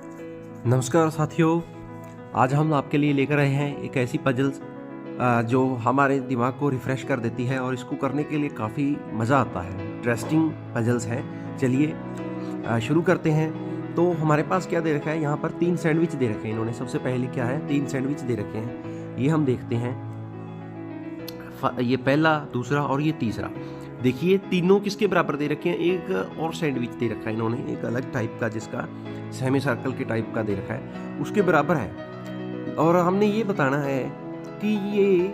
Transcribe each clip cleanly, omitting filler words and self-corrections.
नमस्कार साथियों, आज हम आपके लिए लेकर आए हैं एक ऐसी पजल्स जो हमारे दिमाग को रिफ़्रेश कर देती है और इसको करने के लिए काफ़ी मज़ा आता है। इंटरेस्टिंग पजल्स हैं। चलिए शुरू करते हैं। तो हमारे पास क्या दे रखा है, यहाँ पर 3 सैंडविच दे रखे हैं इन्होंने। सबसे पहले क्या है, 3 सैंडविच दे रखे हैं। ये हम देखते हैं, ये पहला, दूसरा और ये तीसरा। देखिए तीनों किसके बराबर दे रखे हैं। एक और सैंडविच दे रखा है इन्होंने, एक अलग टाइप का जिसका सेमी सर्कल के टाइप का दे रखा है, उसके बराबर है। और हमने ये बताना है कि ये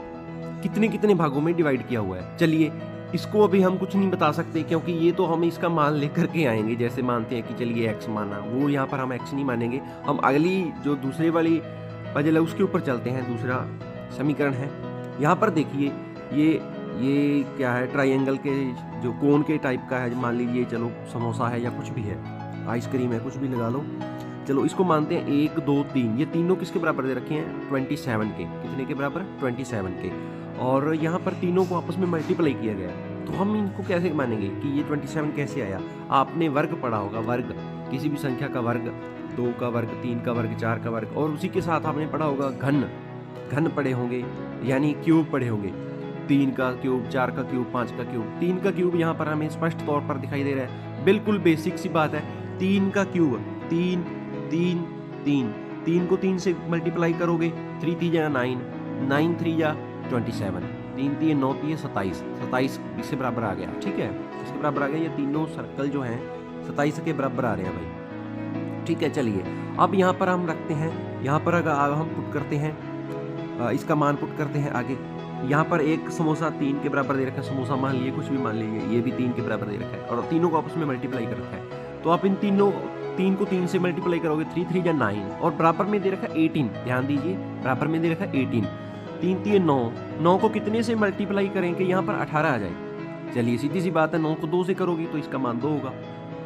कितने कितने भागों में डिवाइड किया हुआ है। चलिए इसको अभी हम कुछ नहीं बता सकते, क्योंकि ये तो हम इसका मान लेकर के आएंगे। जैसे मानते हैं कि चलिए एक्स माना, वो यहाँ पर हम एक्स नहीं मानेंगे। हम अगली जो दूसरे वाली पजल है उसके ऊपर चलते हैं। दूसरा समीकरण है, यहाँ पर देखिए ये क्या है, ट्राइंगल के जो कोन के टाइप का है। मान लीजिए चलो समोसा है या कुछ भी है, आइसक्रीम है, कुछ भी लगा लो। चलो इसको मानते हैं 1 2 3। ये तीनों किसके बराबर दे रखे हैं, 27 के। कितने के बराबर, 27 के। और यहाँ पर तीनों को आपस में मल्टीप्लाई किया गया है। तो हम इनको कैसे मानेंगे कि ये 27 कैसे आया। आपने वर्ग पढ़ा होगा, वर्ग, किसी भी संख्या का वर्ग, 2 का वर्ग, 3 का वर्ग, 4 का वर्ग। और उसी के साथ आपने पढ़ा होगा घन पढ़े होंगे, यानी क्यूब पढ़े होंगे। 3 का क्यूब, 4 का क्यूब, 5 का क्यूब। 3 का क्यूब यहाँ पर हमें स्पष्ट तौर पर दिखाई दे रहा है। बिल्कुल बेसिक सी बात है। 3 का क्यूब, 3 3 3। 3 को 3 से मल्टीप्लाई करोगे, 3 3 जा 9, 9 3 जा 27, 3 3 9 3 27, 27 इससे बराबर आ गया। ठीक है, इसके बराबर आ गया। ये तीनों सर्कल जो हैं 27 के बराबर आ रहे हैं भाई। ठीक है, चलिए अब यहाँ पर हम रखते हैं, यहाँ पर अगर हम पुट करते हैं, इसका मान पुट करते हैं आगे। यहाँ पर एक समोसा 3 के बराबर दे रखा है। समोसा मान लिए, कुछ भी मान लीजिए, ये भी 3 के बराबर दे रखा है और तीनों को आपस में मल्टीप्लाई कर रखा है। तो आप इन 3 को 3 से मल्टीप्लाई करोगे, 3 3 जा 9। और बराबर में दे रखा है 18। ध्यान दीजिए, बराबर में दे रखा है 18। 3 3 9। 9 को कितने से मल्टीप्लाई करेंगे, यहाँ पर 18 आ जाए। चलिए सीधी सी बात है, 9 को 2 से करोगी तो इसका मान 2 होगा।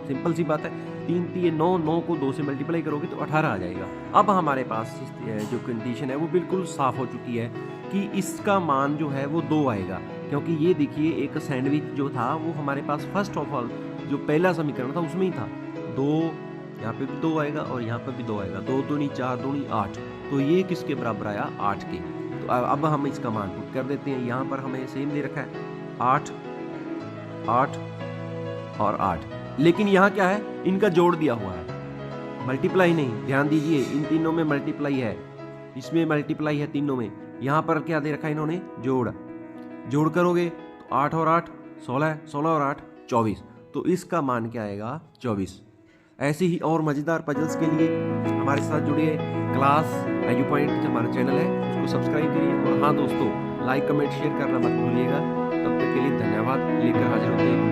सिंपल सी बात है। 3 3 9, 9 को 2 से मल्टीप्लाई करोगे तो 18 आ जाएगा। अब हमारे पास जो कंडीशन है वो बिल्कुल साफ हो चुकी है कि इसका मान जो है वो 2 आएगा। क्योंकि ये देखिए, एक सैंडविच जो था वो हमारे पास फर्स्ट ऑफ ऑल जो पहला समीकरण था उसमें ही था 2। यहाँ पे भी 2 आएगा और यहाँ पे भी 2 आएगा। 2 दूनी 4 दूनी 8। तो ये किसके बराबर आया, 8 के। तो अब हम इसका मान पुट कर देते हैं। यहाँ पर हमें सेम दे रखा है 8 8 और 8। लेकिन यहाँ क्या है, इनका जोड़ दिया हुआ है, मल्टीप्लाई नहीं। ध्यान दीजिए, इन तीनों में मल्टीप्लाई है, इसमें मल्टीप्लाई है तीनों में। यहाँ पर क्या दे रखा है इन्होंने, जोड़ करोगे तो 8 और 8 16, 16 और 8 24। तो इसका मान क्या आएगा, 24। ऐसे ही और मज़ेदार पजल्स के लिए हमारे साथ जुड़िए। क्लास एजू पॉइंट हमारा चैनल है, उसको सब्सक्राइब करिए। और हाँ दोस्तों, लाइक कमेंट शेयर करना मत भूलिएगा। तब तक के लिए धन्यवाद। लेकर हाजिर होते हैं